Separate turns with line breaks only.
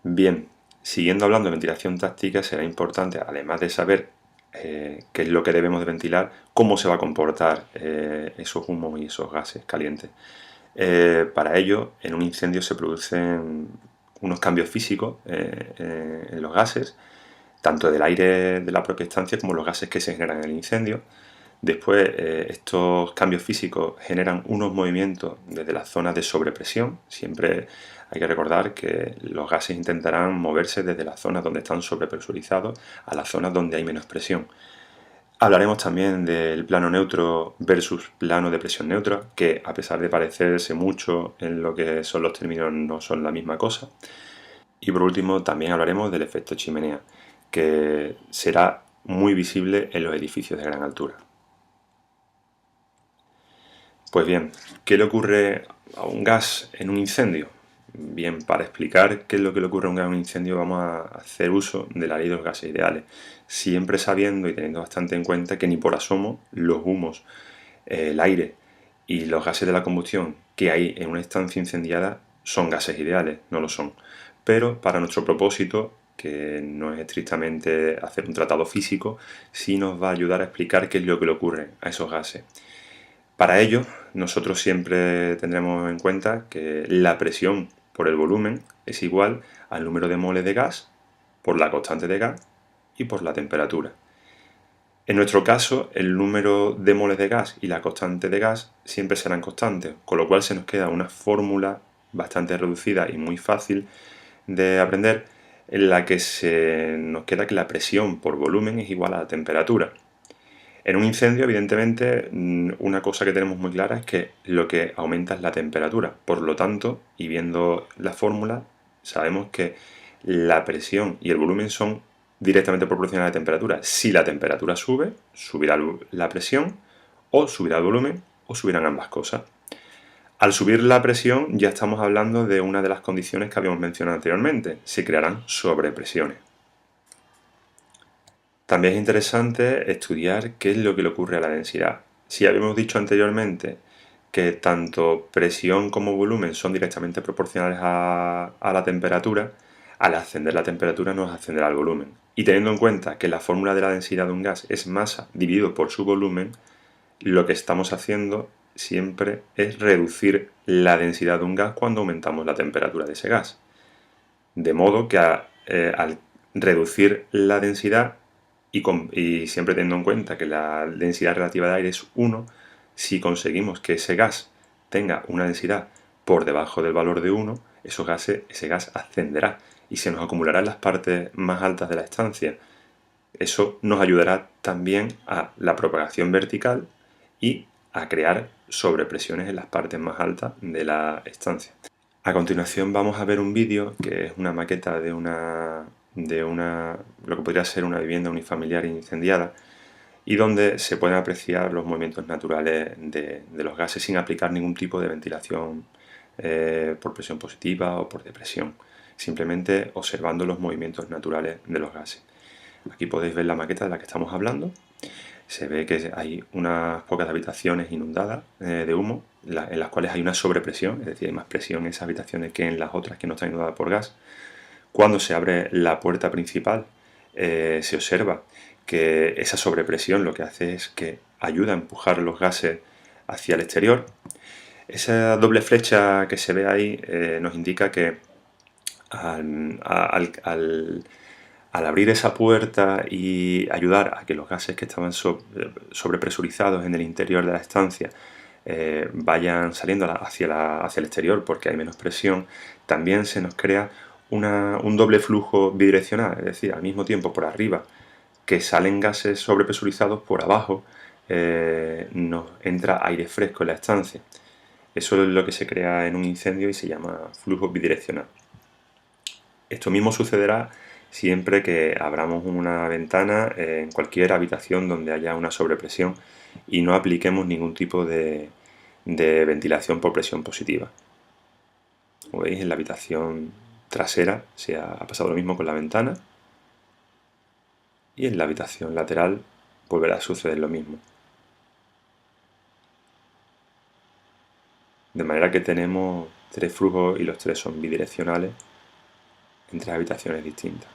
Bien, siguiendo hablando de ventilación táctica, será importante, además de saber qué es lo que debemos de ventilar, cómo se va a comportar esos humos y esos gases calientes. Para ello, en un incendio se producen unos cambios físicos en los gases, tanto del aire de la propia estancia como los gases que se generan en el incendio. Después, estos cambios físicos generan unos movimientos desde las zonas de sobrepresión. Siempre hay que recordar que los gases intentarán moverse desde las zonas donde están sobrepresurizados a las zonas donde hay menos presión. Hablaremos también del plano neutro versus plano de presión neutra, que a pesar de parecerse mucho en lo que son los términos, no son la misma cosa. Y por último, también hablaremos del efecto chimenea, que será muy visible en los edificios de gran altura. Pues bien, ¿qué le ocurre a un gas en un incendio? Bien, para explicar qué es lo que le ocurre a un gas en un incendio vamos a hacer uso de la ley de los gases ideales, siempre sabiendo y teniendo bastante en cuenta que ni por asomo los humos, el aire y los gases de la combustión que hay en una estancia incendiada son gases ideales, no lo son. Pero para nuestro propósito, que no es estrictamente hacer un tratado físico, sí nos va a ayudar a explicar qué es lo que le ocurre a esos gases. Para ello, nosotros siempre tendremos en cuenta que la presión por el volumen es igual al número de moles de gas por la constante de gas y por la temperatura. En nuestro caso, el número de moles de gas y la constante de gas siempre serán constantes, con lo cual se nos queda una fórmula bastante reducida y muy fácil de aprender, en la que se nos queda que la presión por volumen es igual a la temperatura. En un incendio, evidentemente, una cosa que tenemos muy clara es que lo que aumenta es la temperatura. Por lo tanto, y viendo la fórmula, sabemos que la presión y el volumen son directamente proporcionales a la temperatura. Si la temperatura sube, subirá la presión, o subirá el volumen, o subirán ambas cosas. Al subir la presión, ya estamos hablando de una de las condiciones que habíamos mencionado anteriormente. Se crearán sobrepresiones. También es interesante estudiar qué es lo que le ocurre a la densidad. Si habíamos dicho anteriormente que tanto presión como volumen son directamente proporcionales a la temperatura, al ascender la temperatura nos ascenderá el volumen. Y teniendo en cuenta que la fórmula de la densidad de un gas es masa dividido por su volumen, lo que estamos haciendo siempre es reducir la densidad de un gas cuando aumentamos la temperatura de ese gas. De modo que al reducir la densidad y siempre teniendo en cuenta que la densidad relativa de aire es 1, si conseguimos que ese gas tenga una densidad por debajo del valor de 1, ese gas ascenderá y se nos acumulará en las partes más altas de la estancia. Eso nos ayudará también a la propagación vertical y a crear sobrepresiones en las partes más altas de la estancia. A continuación vamos a ver un vídeo que es una maqueta de lo que podría ser una vivienda unifamiliar incendiada y donde se pueden apreciar los movimientos naturales de los gases sin aplicar ningún tipo de ventilación por presión positiva o por depresión, simplemente observando los movimientos naturales de los gases. Aquí podéis ver la maqueta de la que estamos hablando. Se ve que hay unas pocas habitaciones inundadas de humo, en las cuales hay una sobrepresión, es decir, hay más presión en esas habitaciones que en las otras que no están inundadas por gas. Cuando se abre la puerta principal, se observa que esa sobrepresión lo que hace es que ayuda a empujar los gases hacia el exterior. Esa doble flecha que se ve ahí nos indica que al abrir esa puerta y ayudar a que los gases que estaban sobrepresurizados en el interior de la estancia vayan saliendo hacia el exterior porque hay menos presión, también se nos crea un doble flujo bidireccional, es decir, al mismo tiempo por arriba que salen gases sobrepresurizados, por abajo nos entra aire fresco en la estancia. Eso es lo que se crea en un incendio y se llama flujo bidireccional. Esto mismo sucederá siempre que abramos una ventana en cualquier habitación donde haya una sobrepresión y no apliquemos ningún tipo de ventilación por presión positiva. Como veis, en la habitación trasera ha pasado lo mismo con la ventana y en la habitación lateral volverá a suceder lo mismo. De manera que tenemos tres flujos y los tres son bidireccionales en tres habitaciones distintas.